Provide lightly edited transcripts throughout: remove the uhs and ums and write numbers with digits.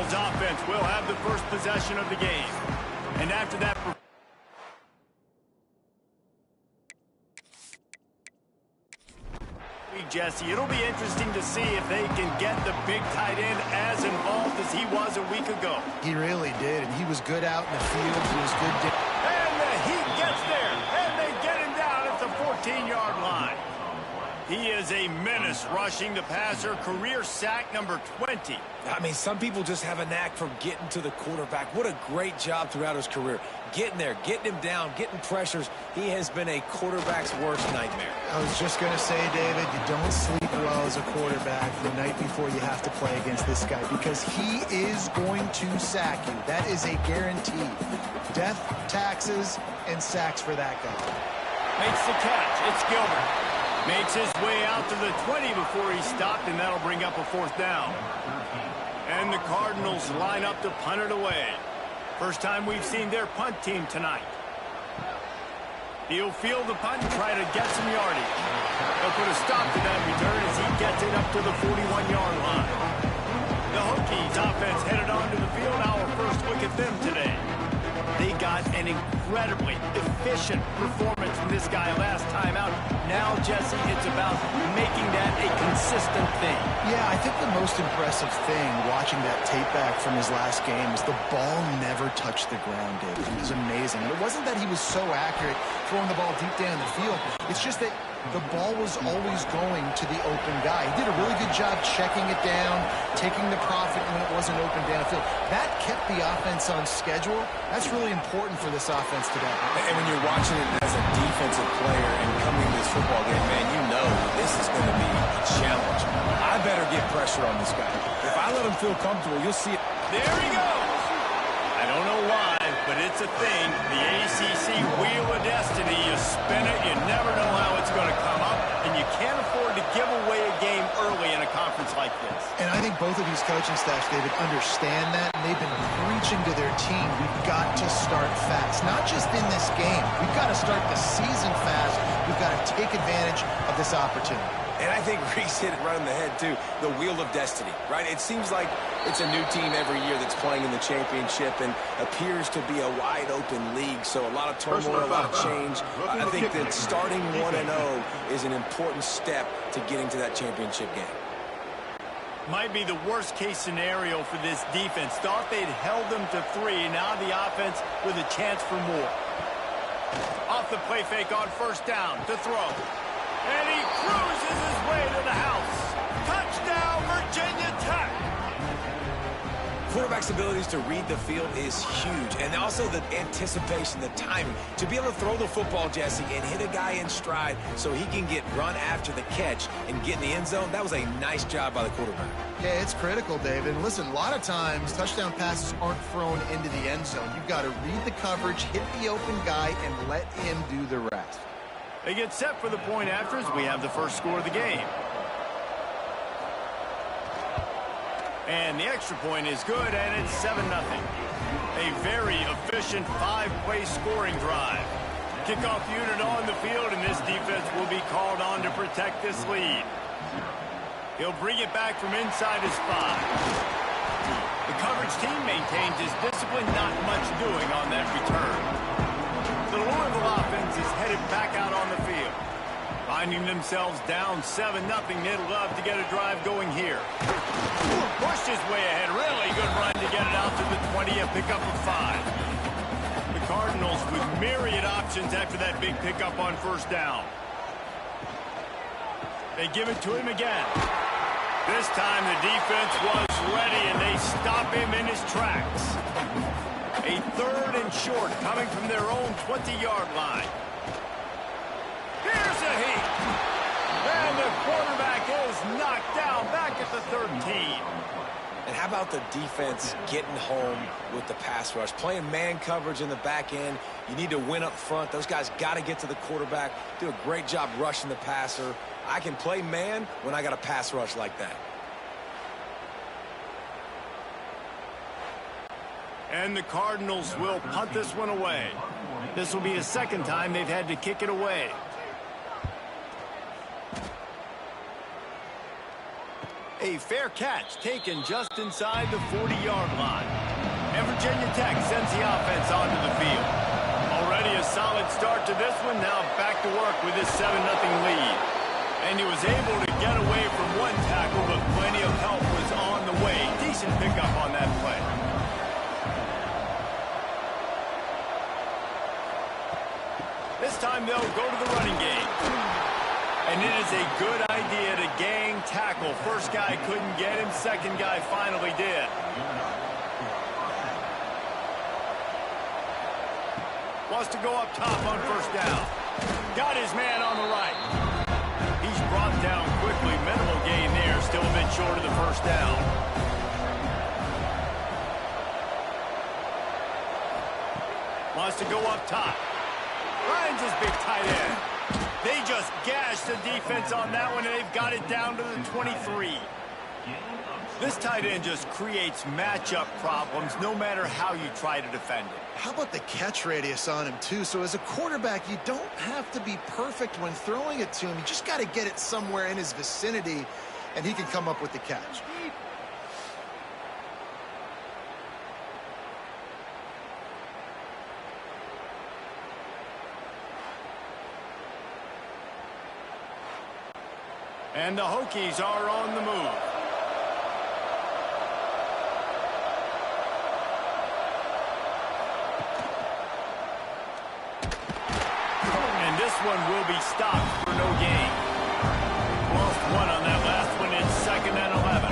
Cardinals offense will have the first possession of the game. And after that... Jesse, it'll be interesting to see if they can get the big tight end as involved as he was a week ago. He really did, and he was good out in the field. He was good. And the Heat gets there, and they get him down at the 14-yard line. He is a menace rushing the passer, career sack number 20. I mean, some people just have a knack for getting to the quarterback. What a great job throughout his career. Getting there, getting him down, getting pressures. He has been a quarterback's worst nightmare. I was just going to say, David, you don't sleep well as a quarterback the night before you have to play against this guy because he is going to sack you. That is a guarantee. Death, taxes, and sacks for that guy. Makes the catch. It's Gilbert. Makes his way out to the 20 before he stopped, and that'll bring up a fourth down. And the Cardinals line up to punt it away. First time we've seen their punt team tonight. He'll field the punt and try to get some yardage. They'll put a stop to that return as he gets it up to the 41-yard line. The Hokies offense headed onto the field. Our first look at them today. They got an incredibly efficient performance from this guy last time out. Now, Jesse, it's about making that a consistent thing. Yeah, I think the most impressive thing watching that tape back from his last game is the ball never touched the ground, David. It was amazing. And it wasn't that he was so accurate throwing the ball deep down the field. It's just that the ball was always going to the open guy. He did a really good job checking it down, taking the profit when it wasn't open downfield. That kept the offense on schedule. That's really important for this offense today. And when you're watching it as a defensive player and coming to this football game, man, you know this is going to be a challenge. I better get pressure on this guy. If I let him feel comfortable, you'll see it. There he goes. I don't know why, but it's a thing. The ACC Wheel of Destiny. You spin it, you never know how it's going to come up, and you can't afford to give away a game early in a conference like this. And I think both of these coaching staffs, David, understand that, and they've been preaching to their team, we've got to start fast. Not just in this game. We've got to start the season fast. We've got to take advantage of this opportunity. And I think Reese hit it right on the head, too. The Wheel of Destiny, right? It seems like it's a new team every year that's playing in the championship and appears to be a wide-open league. So a lot of turmoil, a lot of change. I think that starting 1-0 is an important step to getting to that championship game. Might be the worst-case scenario for this defense. Thought they'd held them to 3. Now the offense with a chance for more. Off the play fake on first down to throw. And he cruises his way to the house. Touchdown, Virginia Tech. Quarterback's abilities to read the field is huge. And also the anticipation, the timing. To be able to throw the football, Jesse, and hit a guy in stride so he can get run after the catch and get in the end zone, that was a nice job by the quarterback. Yeah, it's critical, David. And listen, a lot of times touchdown passes aren't thrown into the end zone. You've got to read the coverage, hit the open guy, and let him do the rest. They get set for the point after as we have the first score of the game. And the extra point is good, and it's 7-0. A very efficient 5-play scoring drive. Kickoff unit on the field, and this defense will be called on to protect this lead. He'll bring it back from inside his 5. The coverage team maintains his discipline, not much doing on that return. The Louisville offense is headed back out on the field. Finding themselves down 7-0, they'd love to get a drive going here. Pushed his way ahead. Really good run to get it out to the 20 and pick up a 5. The Cardinals with myriad options after that big pickup on first down. They give it to him again. This time the defense was ready, and they stop him in his tracks. A 3rd and short coming from their own 20-yard line. Here's a heat. And the quarterback is knocked down back at the 13. And how about the defense getting home with the pass rush? Playing man coverage in the back end. You need to win up front. Those guys got to get to the quarterback. Do a great job rushing the passer. I can play man when I got a pass rush like that. And the Cardinals will punt this one away. This will be the second time they've had to kick it away. A fair catch taken just inside the 40-yard line. And Virginia Tech sends the offense onto the field. Already a solid start to this one. Now back to work with his 7-0 lead. And he was able to get away from one tackle, but plenty of help was on the way. Decent pickup on that play. This time they'll go to the running game. And it is a good idea to gang tackle. First guy couldn't get him. Second guy finally did. Wants to go up top on first down. Got his man on the right. He's brought down quickly. Minimal gain there. Still a bit short of the first down. Wants to go up top. Finds his big tight end. They just gashed the defense on that one, and they've got it down to the 23. This tight end just creates matchup problems no matter how you try to defend it. How about the catch radius on him, too? So as a quarterback, you don't have to be perfect when throwing it to him. You just got to get it somewhere in his vicinity, and he can come up with the catch. And the Hokies are on the move. And this one will be stopped for no gain. Lost one on that last one. It's 2nd and 11.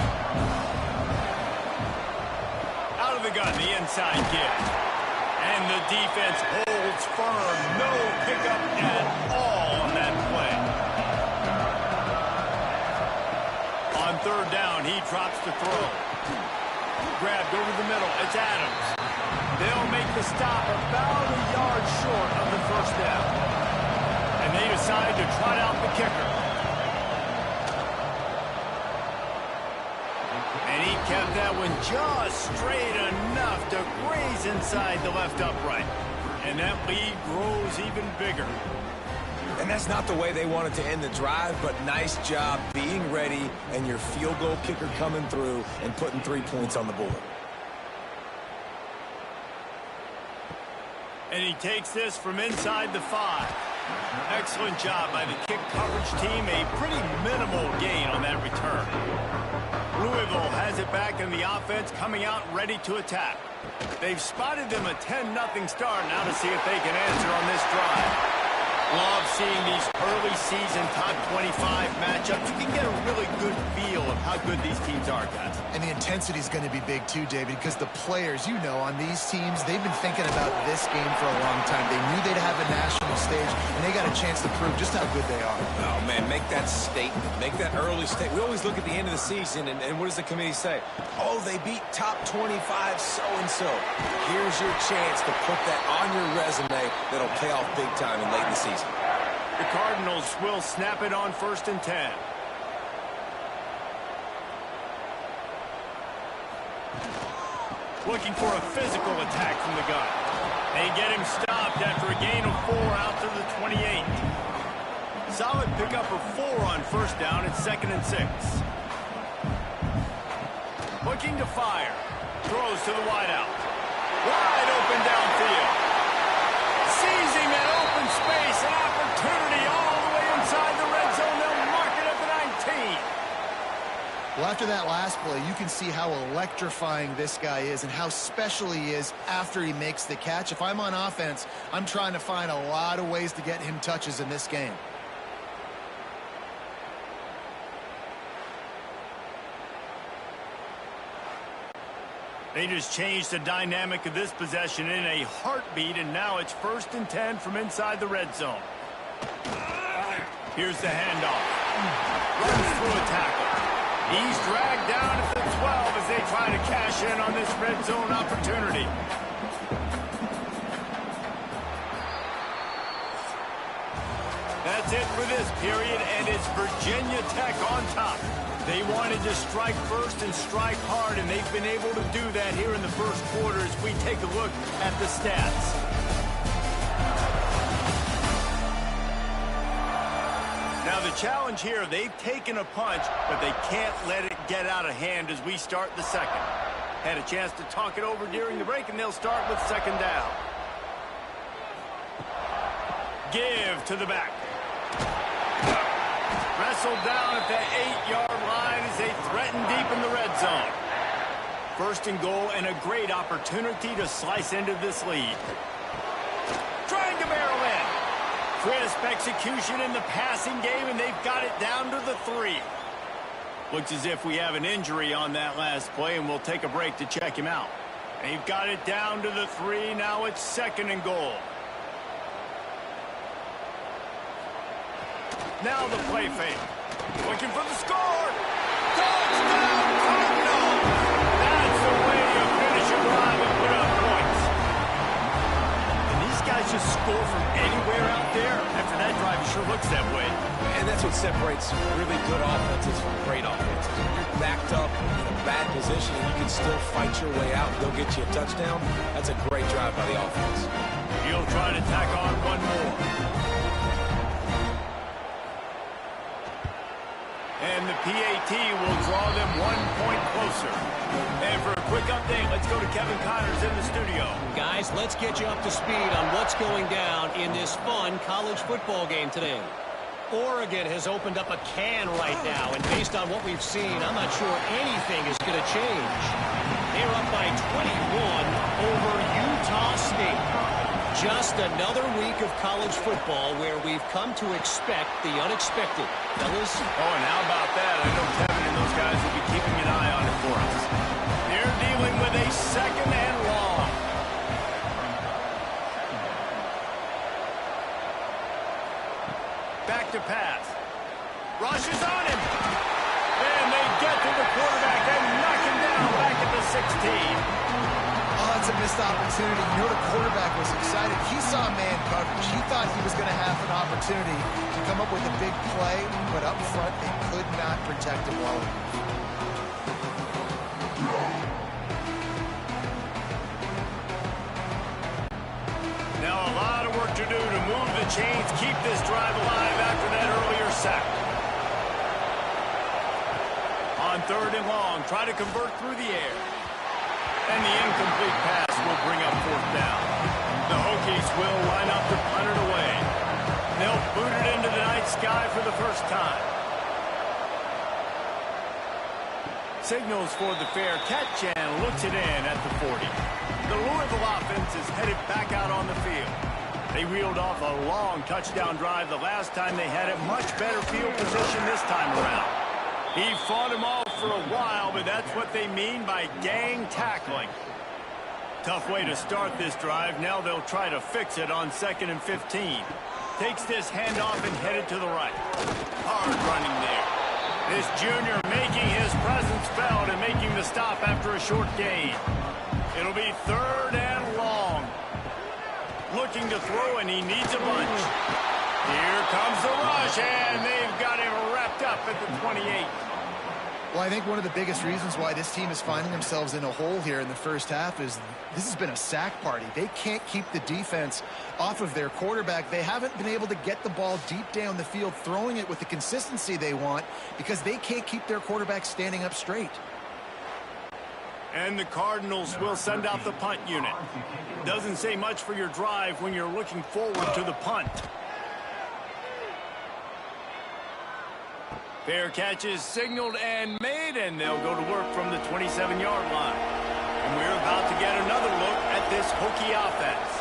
Out of the gun, the inside kick. And the defense holds firm. No pickup at all on that play. On third down, he drops the throw. Grabbed over the middle. It's Adams. They'll make the stop about a yard short of the first down. And they decide to trot out the kicker. And he kept that one just straight enough to graze inside the left upright. And that lead grows even bigger. And that's not the way they wanted to end the drive, but nice job being ready and your field goal kicker coming through and putting 3 points on the board. And he takes this from inside the 5. Excellent job by the kick coverage team. A pretty minimal gain on that return. Louisville has it back in the offense, coming out ready to attack. They've spotted them a 10-0 start. Now to see if they can answer on this drive. Love seeing these early season top 25 matchups. You can get a really good feel of how good these teams are, guys. And the intensity is going to be big too, David, because the players, you know, on these teams, they've been thinking about this game for a long time. They knew they'd have a national stage, and they got a chance to prove just how good they are. Oh, man, make that statement. Make that early statement. We always look at the end of the season, and what does the committee say? Oh, they beat top 25 so-and-so. Here's your chance to put that on your resume that'll pay off big time in late in the season. The Cardinals will snap it on 1st and 10. Looking for a physical attack from the gun. They get him stopped after a gain of 4 out to the 28. Solid pickup of 4 on first down. It's 2nd and 6. Looking to fire. Throws to the wideout. Wide open downfield. Seizing that open space. An opportunity all the way inside the red zone. They'll mark it at the 19. Well, after that last play, you can see how electrifying this guy is and how special he is after he makes the catch. If I'm on offense, I'm trying to find a lot of ways to get him touches in this game. They just changed the dynamic of this possession in a heartbeat, and now it's 1st and 10 from inside the red zone. Here's the handoff. Runs through a tackle. He's dragged down at the 12 as they try to cash in on this red zone opportunity. That's it for this period, and it's Virginia Tech on top. They wanted to strike first and strike hard, and they've been able to do that here in the first quarter as we take a look at the stats. Now the challenge here, they've taken a punch, but they can't let it get out of hand as we start the second. Had a chance to talk it over during the break, and they'll start with second down. Give to the back. Wrestled down at the 8-yard line as they threaten deep in the red zone. First and goal, and a great opportunity to slice into this lead. Trying to barrel in. Crisp execution in the passing game, and they've got it down to the 3. Looks as if we have an injury on that last play, and we'll take a break to check him out. They've got it down to the 3. Now it's second and goal. Now the play fake. Looking for the score. Touchdown, Cardinals! That's the way you finish a drive and put up points. And these guys just score from anywhere out there. After that drive, it sure looks that way. And that's what separates really good offenses from great offenses. When you're backed up in a bad position and you can still fight your way out and go get you a touchdown, that's a great drive by the offense. He'll try to tack on one more. And the PAT will draw them 1 point closer. And for a quick update, let's go to Kevin Connors in the studio. Guys, let's get you up to speed on what's going down in this fun college football game today. Oregon has opened up a can right now, and based on what we've seen, I'm not sure anything is going to change. They're up by 21 over Utah State. Just another week of college football where we've come to expect the unexpected. Fellas? Oh, and how about that? I know Kevin and those guys will be keeping an eye on it for us. They're dealing with a second and long. Back to pass. Rush is on him. And they get to the quarterback and knock him down back at the 16. Oh, that's a missed opportunity. You know the quarterback was excited. He saw man coverage. He thought he was going to have an opportunity to come up with a big play, but up front they could not protect him well enough. Now a lot of work to do to move the chains, keep this drive alive after that earlier sack. On third and long, try to convert through the air. And the incomplete pass will bring up fourth down. The Hokies will line up to punt it away. They'll boot it into the night sky for the first time. Signals for the fair catch and looks it in at the 40. The Louisville offense is headed back out on the field. They reeled off a long touchdown drive the last time they had a much better field position this time around. He fought him off for a while, but that's what they mean by gang tackling. Tough way to start this drive. Now they'll try to fix it on 2nd and 15. Takes this handoff and headed to the right. Hard running there. This junior making his presence felt and making the stop after a short gain. It'll be third and long. Looking to throw, and he needs a bunch. Here comes the rush, and they've got him wrapped up at the 28. Well, I think one of the biggest reasons why this team is finding themselves in a hole here in the first half is this has been a sack party. They can't keep the defense off of their quarterback. They haven't been able to get the ball deep down the field, throwing it with the consistency they want because they can't keep their quarterback standing up straight. And the Cardinals will send out the punt unit. Doesn't say much for your drive when you're looking forward to the punt. Fair catch is signaled and made, and they'll go to work from the 27-yard line. And we're about to get another look at this Hokie offense.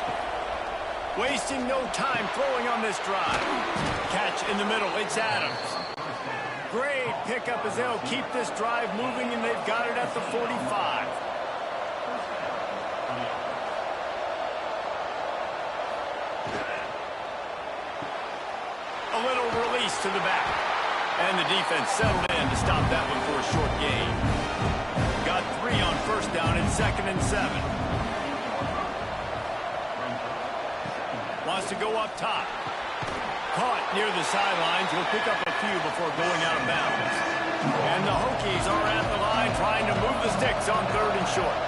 Wasting no time throwing on this drive. Catch in the middle, it's Adams. Great pickup as they'll keep this drive moving, and they've got it at the 45. A little release to the back. And the defense settled in to stop that one for a short gain. Got 3 on first down and 2nd and 7. Wants to go up top. Caught near the sidelines. Will pick up a few before going out of bounds. And the Hokies are at the line trying to move the sticks on 3rd and short.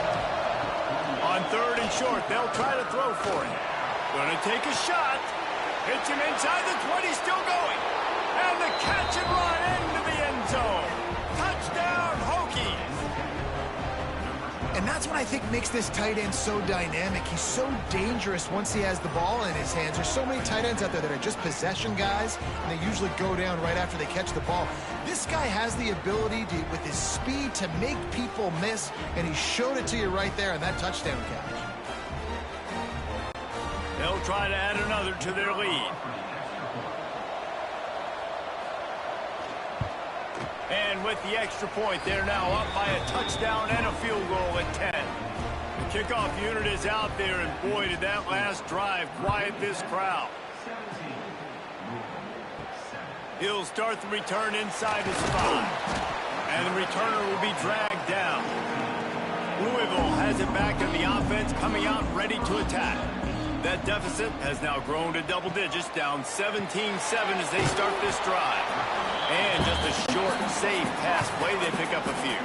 On 3rd and short, they'll try to throw for him. Gonna take a shot. Hits him inside the 20, still going. And the catch and run into the end zone. Touchdown, that's what I think makes this tight end so dynamic. He's so dangerous once he has the ball in his hands. There's so many tight ends out there that are just possession guys, and they usually go down right after they catch the ball. This guy has the ability to, with his speed, to make people miss, and he showed it to you right there on that touchdown catch. They'll try to add another to their lead. And with the extra point, they're now up by a touchdown and a field goal at 10. The kickoff unit is out there, and boy, did that last drive quiet this crowd. He'll start the return inside his 5. And the returner will be dragged down. Louisville has it back in the offense, coming out ready to attack. That deficit has now grown to double digits, down 17-7 as they start this drive. And just a short, safe pass play, they pick up a few.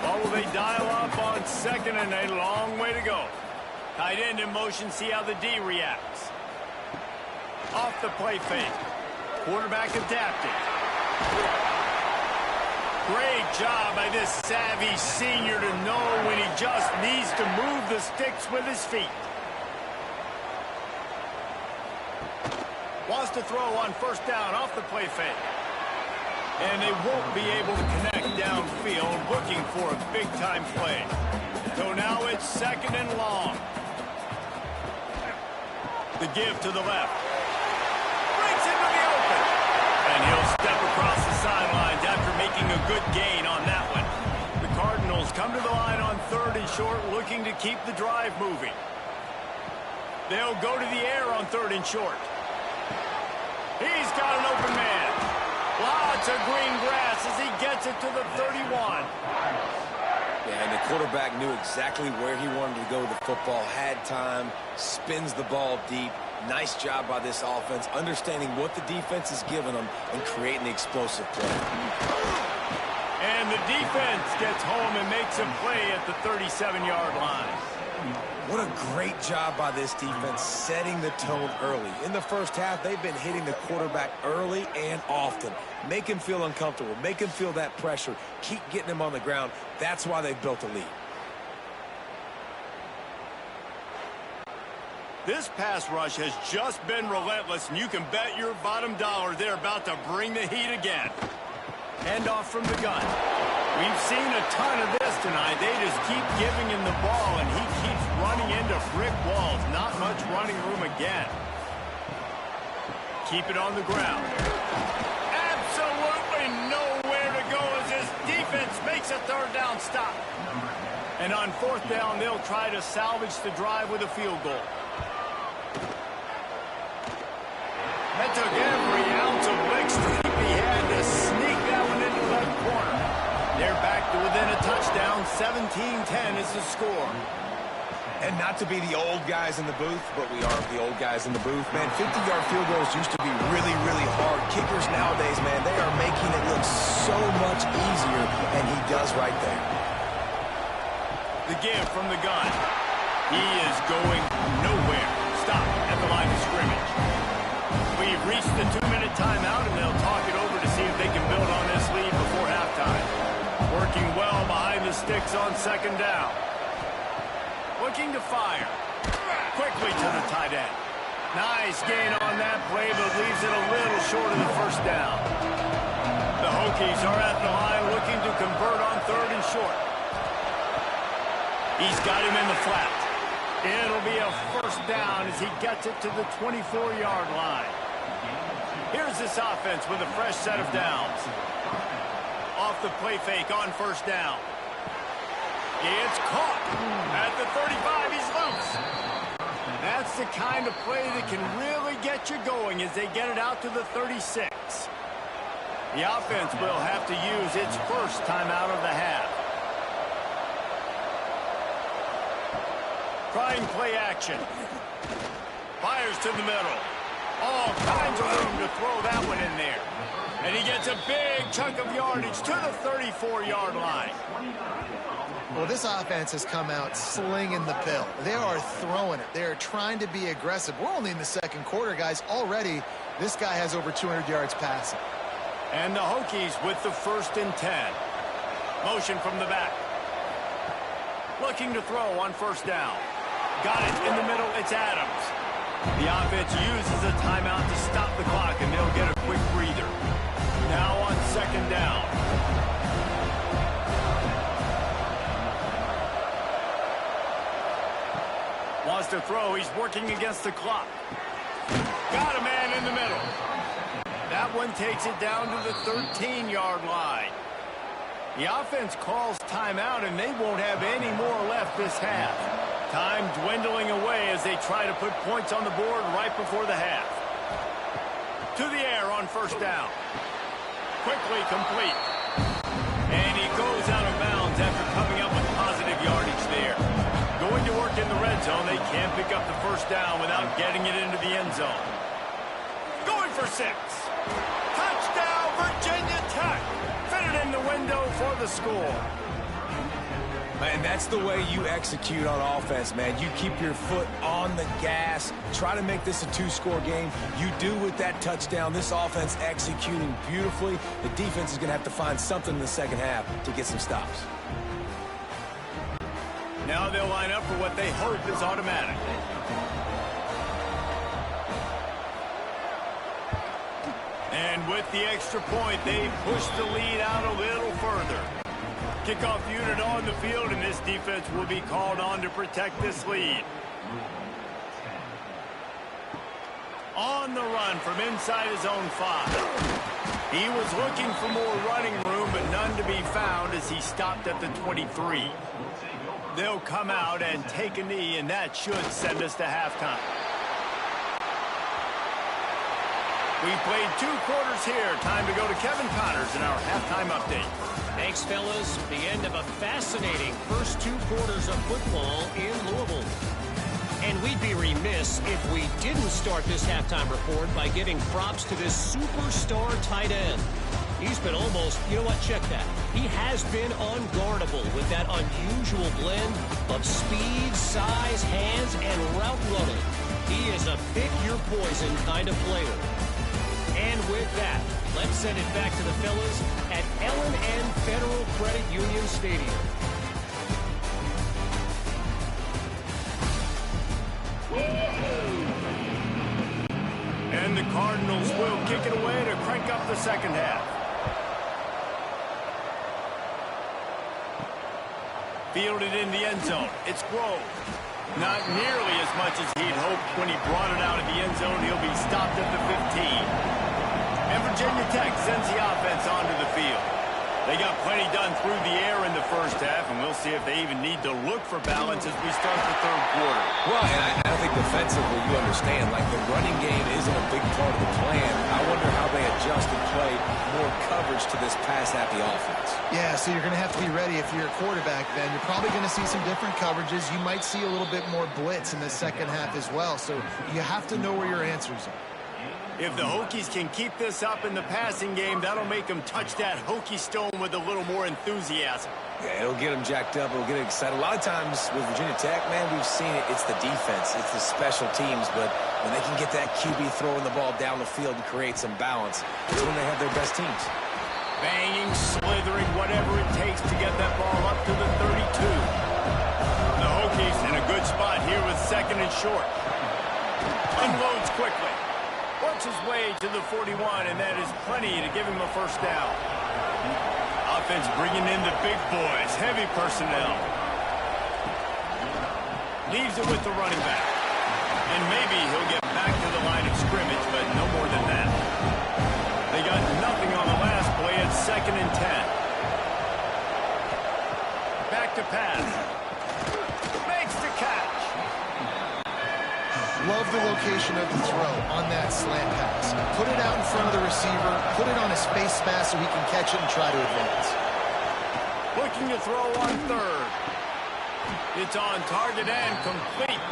Or will they dial up on second and a long way to go? Tight end in motion, see how the D reacts. Off the play fake. Quarterback adapted. Great job by this savvy senior to know when he just needs to move the sticks with his feet. Wants to throw on first down off the play fake. And they won't be able to connect downfield, looking for a big-time play. So now it's second and long. The give to the left. Breaks into the open. And he'll step across the sidelines after making a good gain on that one. The Cardinals come to the line on third and short, looking to keep the drive moving. They'll go to the air on third and short. He's got an open man. Lots of green grass as he gets it to the 31. Yeah, and the quarterback knew exactly where he wanted to go with the football, had time, spins the ball deep. Nice job by this offense, understanding what the defense is giving them and creating the explosive play. And the defense gets home and makes a play at the 37-yard line. What a great job by this defense setting the tone early. In the first half, they've been hitting the quarterback early and often. Make him feel uncomfortable. Make him feel that pressure. Keep getting him on the ground. That's why they've built a lead. This pass rush has just been relentless, and you can bet your bottom dollar they're about to bring the heat again. Handoff from the gun. We've seen a ton of this tonight. They just keep giving him the ball, and he keeps running into brick walls. Not much running room again. Keep it on the ground. Absolutely nowhere to go as his defense makes a third down stop. And on fourth down, they'll try to salvage the drive with a field goal. That took every ounce of leg strength he had to sneak that one into the left corner. They're back to within a touchdown. 17-10 is the score. And not to be the old guys in the booth, but we are the old guys in the booth. Man, 50-yard field goals used to be really, really hard. Kickers nowadays, man, they are making it look so much easier, and he does right there. The give from the gun. He is going nowhere. Stop at the line of scrimmage. We've reached the 2-minute timeout, and they'll talk it over to see if they can build on this lead before halftime. Working well behind the sticks on second down. Looking to fire. Quickly to the tight end. Nice gain on that play, but leaves it a little short of the first down. The Hokies are at the line looking to convert on third and short. He's got him in the flat. It'll be a first down as he gets it to the 24-yard line. Here's this offense with a fresh set of downs. Off the play fake on first down. It's caught at the 35. He's loose. That's the kind of play that can really get you going as they get it out to the 36. The offense will have to use its first timeout of the half. Trying play action. Fires to the middle. All kinds of room to throw that one in there. And he gets a big chunk of yardage to the 34-yard line. Well, this offense has come out slinging the pill. They are throwing it. They are trying to be aggressive. We're only in the second quarter, guys. Already, this guy has over 200 yards passing. And the Hokies with the 1st and 10. Motion from the back. Looking to throw on first down. Got it in the middle. It's Adams. The offense uses a timeout to stop the clock, and they'll get a quick breather. Now on second down. Wants to throw. He's working against the clock. Got a man in the middle. That one takes it down to the 13-yard line. The offense calls timeout, and they won't have any more left this half. Time dwindling away as they try to put points on the board right before the half. To the air on first down. Quickly complete. And he goes out of bounds after coming up with positive yardage there. Going to work in the red zone. They can't pick up the first down without getting it into the end zone. Going for 6. Touchdown, Virginia Tech. Fitted in the window for the score. Man, that's the way you execute on offense, man. You keep your foot on the gas. Try to make this a 2-score game. You do with that touchdown. This offense executing beautifully. The defense is going to have to find something in the second half to get some stops. Now they'll line up for what they hope is automatic. And with the extra point, they push the lead out a little further. Kickoff unit on the field, and this defense will be called on to protect this lead. On the run from inside his own 5. He was looking for more running room, but none to be found as he stopped at the 23. They'll come out and take a knee, and that should send us to halftime. We played 2 quarters here. Time to go to Kevin Connors in our halftime update. Thanks, fellas. The end of a fascinating first 2 quarters of football in Louisville. And we'd be remiss if we didn't start this halftime report by giving props to this superstar tight end. He's been almost, you know what, check that. He has been unguardable with that unusual blend of speed, size, hands, and route running. He is a pick-your-poison kind of player. And with that, let's send it back to the fellas at L&N Federal Credit Union Stadium. And the Cardinals will kick it away to crank up the second half. Fielded in the end zone. It's Grove. Not nearly as much as he'd hoped when he brought it out of the end zone. He'll be stopped at the 15. And Virginia Tech sends the offense onto the field. They got plenty done through the air in the first half, and we'll see if they even need to look for balance as we start the third quarter. Well, and I think defensively you understand, like the running game isn't a big part of the plan. I wonder how they adjust and play more coverage to this pass-happy offense. Yeah, so you're going to have to be ready if you're a quarterback then. You're probably going to see some different coverages. You might see a little bit more blitz in the second half as well, so you have to know where your answers are. If the Hokies can keep this up in the passing game, that'll make them touch that Hokie stone with a little more enthusiasm. Yeah, it'll get them jacked up. It'll get them excited. A lot of times with Virginia Tech, man, we've seen it. It's the defense. It's the special teams. But when they can get that QB throwing the ball down the field and create some balance, that's when they have their best teams. Banging, slithering, whatever it takes to get that ball up to the 32. The Hokies in a good spot here with second and short. Unloads quickly. Works his way to the 41, and that is plenty to give him a first down. Offense bringing in the big boys, heavy personnel. Leaves it with the running back. And maybe he'll get back to the line of scrimmage, but no more than that. They got nothing on the last play at 2nd and 10. Back to pass. Makes the catch. Love the location of the throw on that slant pass. Put it out in front of the receiver, put it on his face mask so he can catch it and try to advance. Looking to throw on third. It's on target and complete.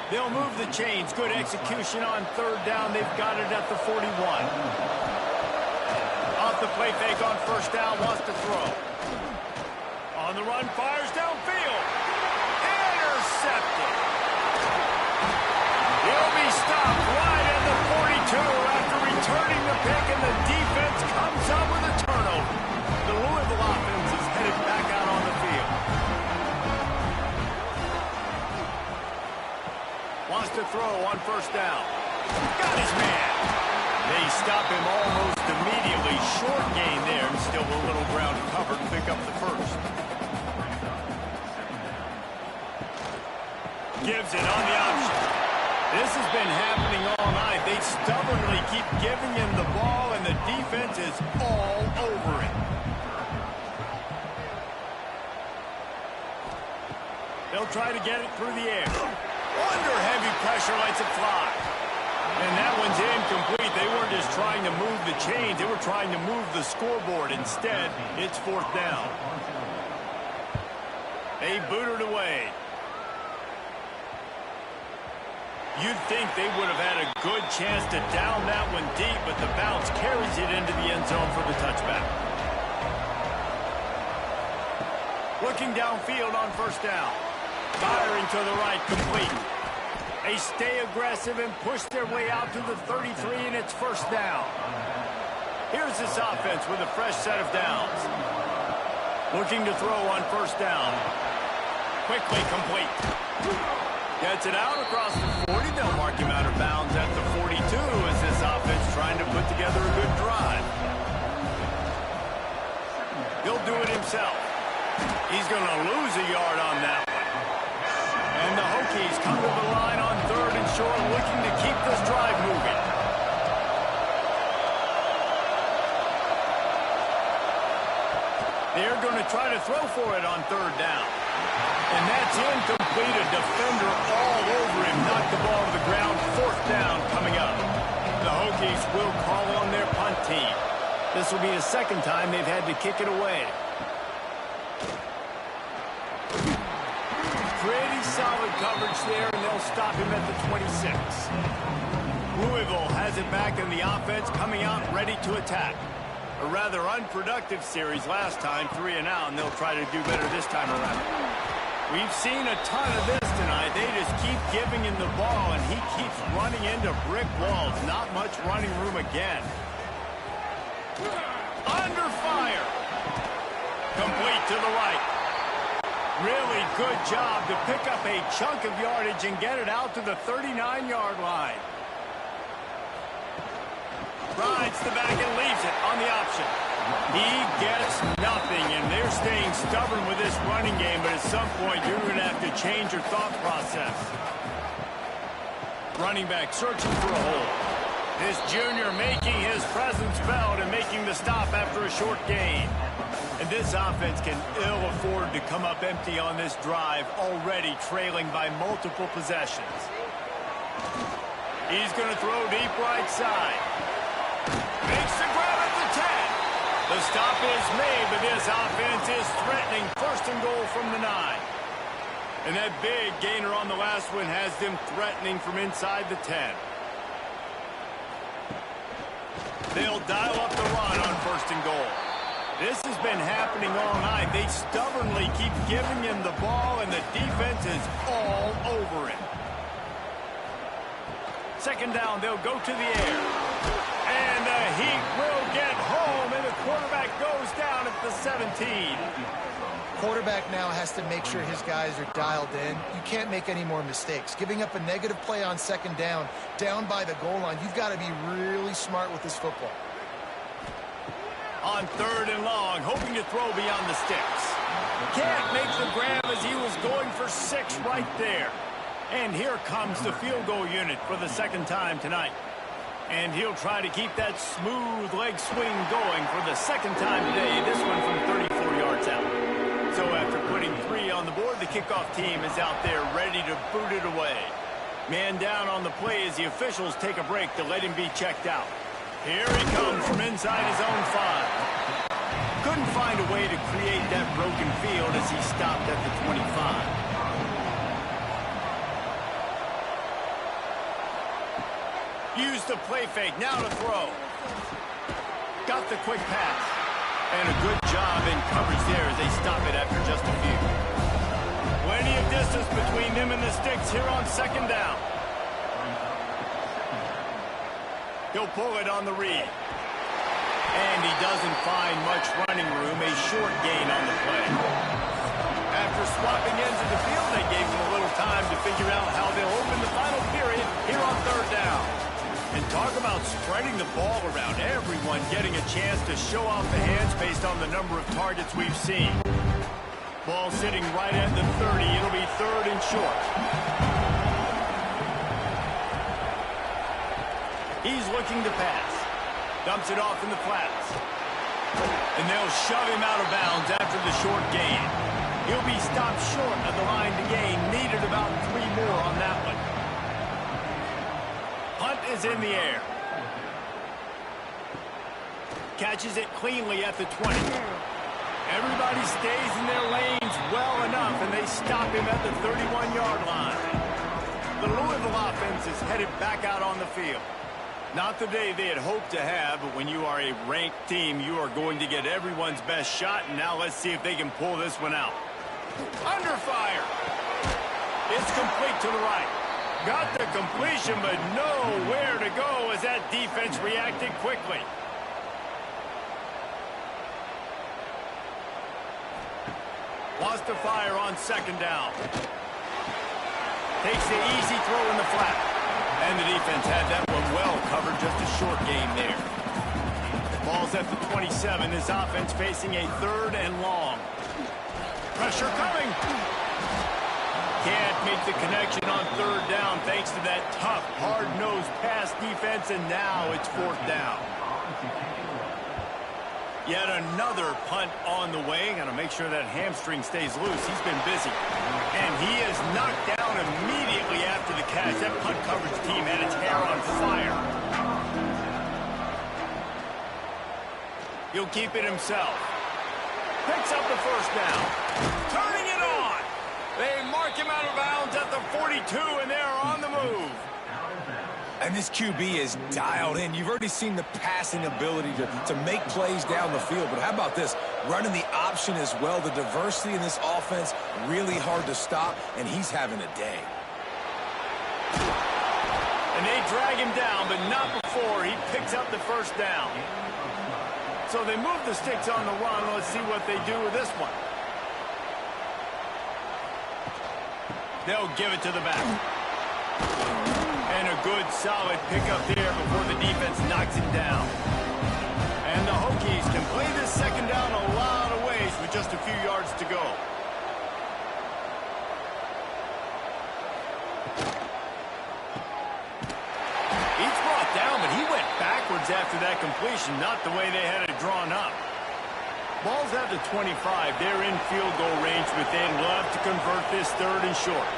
They'll move the chains. Good execution on third down. They've got it at the 41. Off the play fake on first down, wants to throw. On the run, fires downfield. Intercepted. He'll be stopped right at the 42 after returning the pick, and the defense comes up with a turnover. The Louisville offense is headed back out on the field. throw on first down. Got his man. They stop him almost immediately. Short gain there, and still a little ground to cover to pick up the first. Gives it on the option. This has been happening all night. They stubbornly keep giving him the ball, and the defense is all over it. They'll try to get it through the air. Under heavy pressure, lets it fly. And that one's incomplete. They weren't just trying to move the chains. They were trying to move the scoreboard. Instead, it's fourth down. They boot it away. You'd think they would have had a good chance to down that one deep, but the bounce carries it into the end zone for the touchback. Looking downfield on first down. Firing to the right, complete. They stay aggressive and push their way out to the 33, and it's first down. Here's this offense with a fresh set of downs. Looking to throw on first down. Quickly complete. Gets it out across the 40. They'll mark him out of bounds at the 42 as this offense trying to put together a good drive. He'll do it himself. He's going to lose a yard on that one. And the Hokies come to the line on third and short, looking to keep this drive moving. They're going to try to throw for it on third down. And that's incomplete. A defender all over him. Knocked the ball to the ground. Fourth down coming up. The Hokies will call on their punt team. This will be the second time they've had to kick it away. Pretty solid coverage there, and they'll stop him at the 26. Louisville has it back in the offense, coming out ready to attack. A rather unproductive series last time, 3 and out, and they'll try to do better this time around. We've seen a ton of this tonight. They just keep giving him the ball, and he keeps running into brick walls. Not much running room again. Under fire. Complete to the right. Really good job to pick up a chunk of yardage and get it out to the 39-yard line. Rides the back and leaves it on the option. He gets nothing, and they're staying stubborn with this running game, but at some point you're going to have to change your thought process. Running back searching for a hole. This junior making his presence felt and making the stop after a short gain. And this offense can ill afford to come up empty on this drive, already trailing by multiple possessions. He's going to throw deep right side. Makes the grab at the 10. The stop is made, but this offense is threatening first and goal from the 9. And that big gainer on the last one has them threatening from inside the 10. They'll dial up the run on first and goal. This has been happening all night. They stubbornly keep giving him the ball, and the defense is all over it. Second down, they'll go to the air. And the Heat will get home, and the quarterback goes down at the 17. Quarterback now has to make sure his guys are dialed in. You can't make any more mistakes. Giving up a negative play on second down by the goal line, you've got to be really smart with this football. On third and long, hoping to throw beyond the sticks. Can't make the grab as he was going for 6 right there. And here comes the field goal unit for the second time tonight. And he'll try to keep that smooth leg swing going for the second time today, this one from 34 yards out. So after putting 3 on the board, the kickoff team is out there ready to boot it away. Man down on the play as the officials take a break to let him be checked out. Here he comes from inside his own 5. Couldn't find a way to create that broken field as he stopped at the 25. Use the play fake, now to throw. Got the quick pass. And a good job in coverage there as they stop it after just a few. Plenty of distance between them and the sticks here on second down. He'll pull it on the read. And he doesn't find much running room, a short gain on the play. After swapping ends of the field, they gave him a little time to figure out how they'll open the final period Talk about spreading the ball around. Everyone getting a chance to show off the hands based on the number of targets we've seen. Ball sitting right at the 30. It'll be 3rd and short. He's looking to pass. Dumps it off in the flats. And they'll shove him out of bounds after the short gain. He'll be stopped short of the line to gain. Needed about 3 more on that one. Punt is in the air. Catches it cleanly at the 20. Everybody stays in their lanes well enough, and they stop him at the 31-yard line. The Louisville offense is headed back out on the field. Not the day they had hoped to have, but when you are a ranked team, you are going to get everyone's best shot, and now let's see if they can pull this one out. Under fire. It's complete to the right. Got the completion, but nowhere to go as that defense reacted quickly. Lost to fire on 2nd down. Takes the easy throw in the flat. And the defense had that one well covered, just a short game there. Ball's at the 27. His offense facing a 3rd and long. Pressure coming. Can't make the connection on 3rd down thanks to that tough, hard-nosed pass defense, and now it's 4th down. Yet another punt on the way. Got to make sure that hamstring stays loose. He's been busy. And he is knocked down immediately after the catch. That punt coverage team had its hair on fire. He'll keep it himself. Picks up the 1st down. Turning it on. They mark him out of bounds at the 42, and they're on the move. And this QB is dialed in. You've already seen the passing ability to make plays down the field. But how about this? Running the option as well. The diversity in this offense, really hard to stop, and he's having a day. And they drag him down, but not before he picks up the 1st down. So they move the sticks on the run. Let's see what they do with this one. They'll give it to the back. And a good, solid pickup there before the defense knocks him down. And the Hokies can play this 2nd down a lot of ways with just a few yards to go. He's brought down, but he went backwards after that completion, not the way they had it drawn up. Ball's at the 25. They're in field goal range, but they'd love to convert this 3rd and short.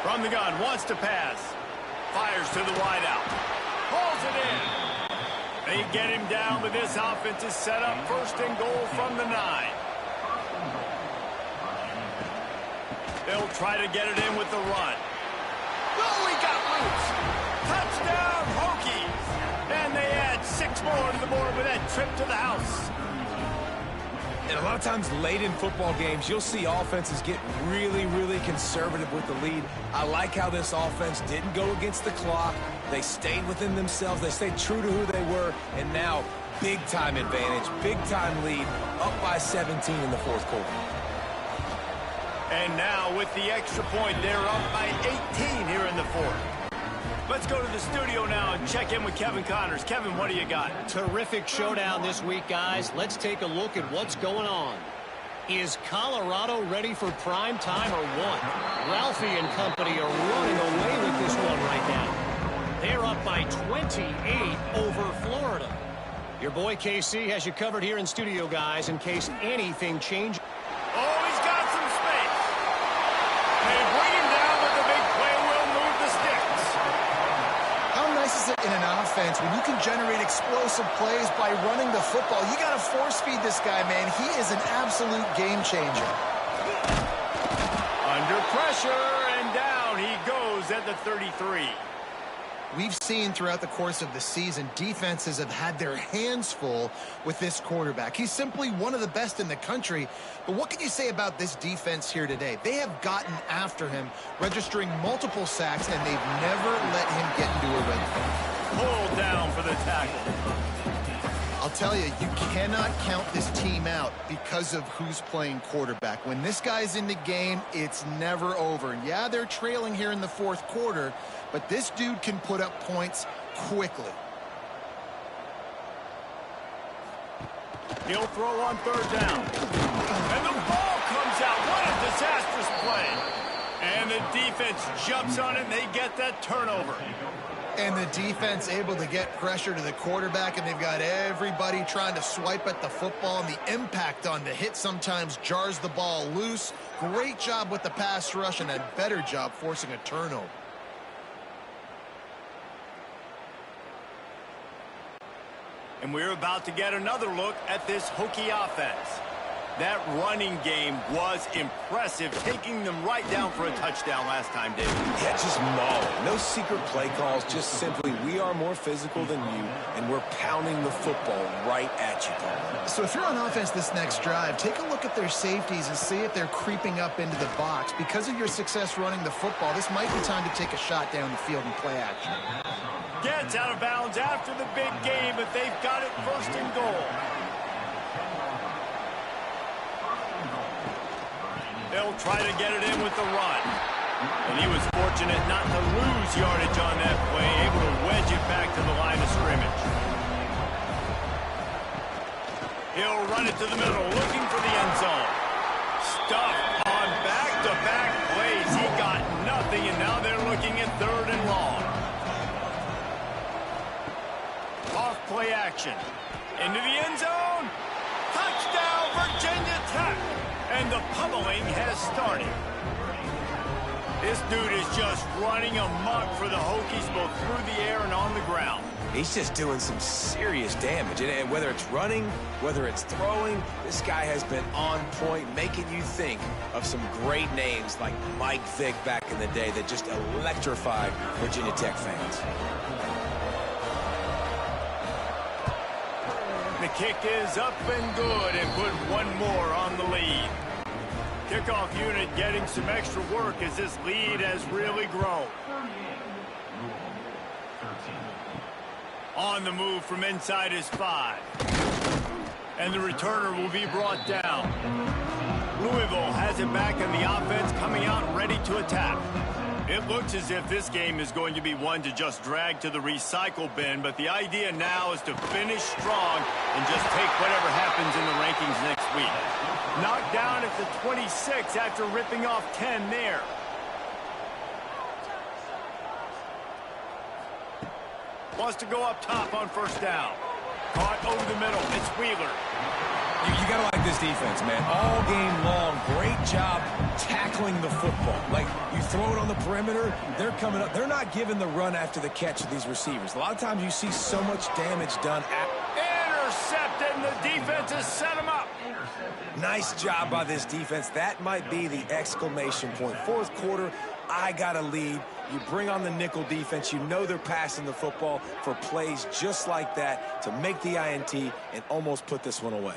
From the gun, wants to pass. Fires to the wideout. Pulls it in. They get him down, but this offense is set up 1st and goal from the 9. They'll try to get it in with the run. Oh, he got loose. Touchdown, Hokies. And they add 6 more to the board with that trip to the house. And a lot of times late in football games, you'll see offenses get really, really conservative with the lead. I like how this offense didn't go against the clock. They stayed within themselves. They stayed true to who they were. And now, big-time advantage, big-time lead, up by 17 in the 4th quarter. And now, with the extra point, they're up by 18 here in the 4th. Let's go to the studio now and check in with Kevin Connors. Kevin, what do you got? Terrific showdown this week, guys. Let's take a look at what's going on. Is Colorado ready for prime time or what? Ralphie and company are running away with this one right now. They're up by 28 over Florida. Your boy KC has you covered here in studio, guys, in case anything changes. Oh, he's got some space. They bring him down, but the big play will move the sticks. How nice is it in an offense when you can generate explosive plays by running the football? You got to force feed this guy, man. He is an absolute game changer. Under pressure, and down he goes at the 33. We've seen throughout the course of the season, defenses have had their hands full with this quarterback. He's simply one of the best in the country. But what can you say about this defense here today? They have gotten after him, registering multiple sacks, and they've never let him get into a red zone. Pulled down for the tackle. A I'll tell you, you cannot count this team out because of who's playing quarterback. When this guy's in the game, it's never over. And yeah, they're trailing here in the fourth quarter, but this dude can put up points quickly. He'll throw on third down. And the ball comes out. What a disastrous play. And the defense jumps on it, and they get that turnover. And the defense able to get pressure to the quarterback, and they've got everybody trying to swipe at the football, and the impact on the hit sometimes jars the ball loose. Great job with the pass rush, and a better job forcing a turnover. And we're about to get another look at this Hokie offense. That running game was impressive, taking them right down for a touchdown last time, David. Yeah, just mauling. No secret play calls, just simply we are more physical than you, and we're pounding the football right at you, Paul. So if you're on offense this next drive, take a look at their safeties and see if they're creeping up into the box. Because of your success running the football, this might be time to take a shot down the field and play action. Gets out of bounds after the big game, but they've got it first and goal. They'll try to get it in with the run. And he was fortunate not to lose yardage on that play, able to wedge it back to the line of scrimmage. He'll run it to the middle, looking for the end zone. Stuffed on back-to-back plays. He got nothing, and now they're looking at third and long. Off play action. Into the end zone. Touchdown, Virginia Tech. And the pummeling has started. This dude is just running amok for the Hokies, both through the air and on the ground. He's just doing some serious damage. And whether it's running, whether it's throwing, this guy has been on point, making you think of some great names like Mike Vick back in the day that just electrified Virginia Tech fans. The kick is up and good, and put one more on the lead. Kickoff unit getting some extra work as this lead has really grown. On the move from inside his 5. And the returner will be brought down. Louisville has it back, and the offense coming out ready to attack. It looks as if this game is going to be one to just drag to the recycle bin, but the idea now is to finish strong and just take whatever happens in the rankings next week. Knocked down at the 26 after ripping off 10 there. Wants to go up top on first down. Caught over the middle. It's Wheeler. You got to like this defense, man. All game long, great job tackling the football. Like, you throw it on the perimeter, they're coming up. They're not giving the run after the catch to these receivers. A lot of times you see so much damage done. Intercepted, and the defense has set him up. Nice job by this defense. That might be the exclamation point. Fourth quarter, I got a lead. You bring on the nickel defense. You know they're passing the football for plays just like that to make the INT and almost put this one away.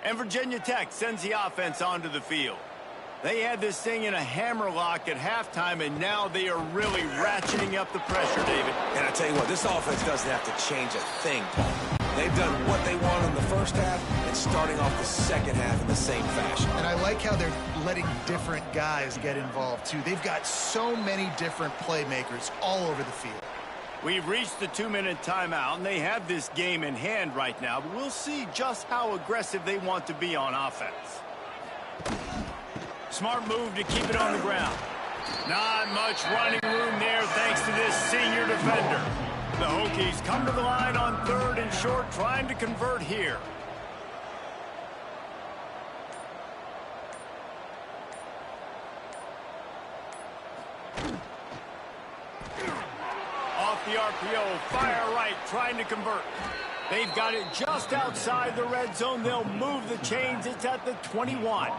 And Virginia Tech sends the offense onto the field. They had this thing in a hammerlock at halftime, and now they are really ratcheting up the pressure, David. And I tell you what, this offense doesn't have to change a thing, Paul. They've done what they want in the first half and starting off the second half in the same fashion. And I like how they're letting different guys get involved, too. They've got so many different playmakers all over the field. We've reached the 2-minute timeout, and they have this game in hand right now, but we'll see just how aggressive they want to be on offense. Smart move to keep it on the ground. Not much running room there thanks to this senior defender. The Hokies come to the line on third and short, trying to convert here. Off the RPO, fire right, trying to convert. They've got it just outside the red zone. They'll move the chains. It's at the 21.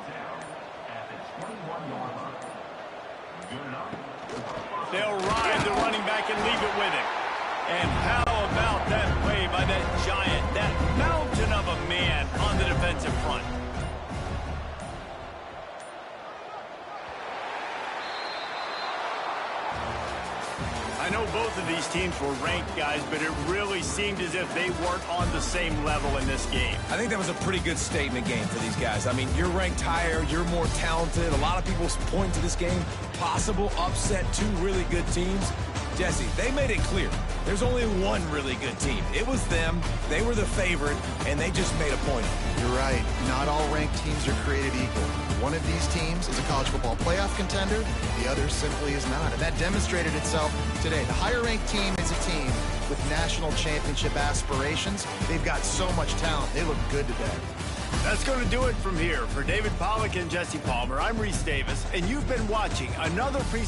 They'll ride the running back and leave it with him. And how about that play by that giant, that mountain of a man on the defensive front? I know both of these teams were ranked, guys, but it really seemed as if they weren't on the same level in this game. I think that was a pretty good statement game for these guys. I mean, you're ranked higher, you're more talented. A lot of people point to this game, possible upset, two really good teams. Jesse, they made it clear. There's only one really good team. It was them. They were the favorite, and they just made a point of it. You're right. Not all ranked teams are created equal. One of these teams is a college football playoff contender. The other simply is not. And that demonstrated itself today. The higher-ranked team is a team with national championship aspirations. They've got so much talent. They look good today. That's going to do it from here. For David Pollack and Jesse Palmer, I'm Reese Davis, and you've been watching another presentation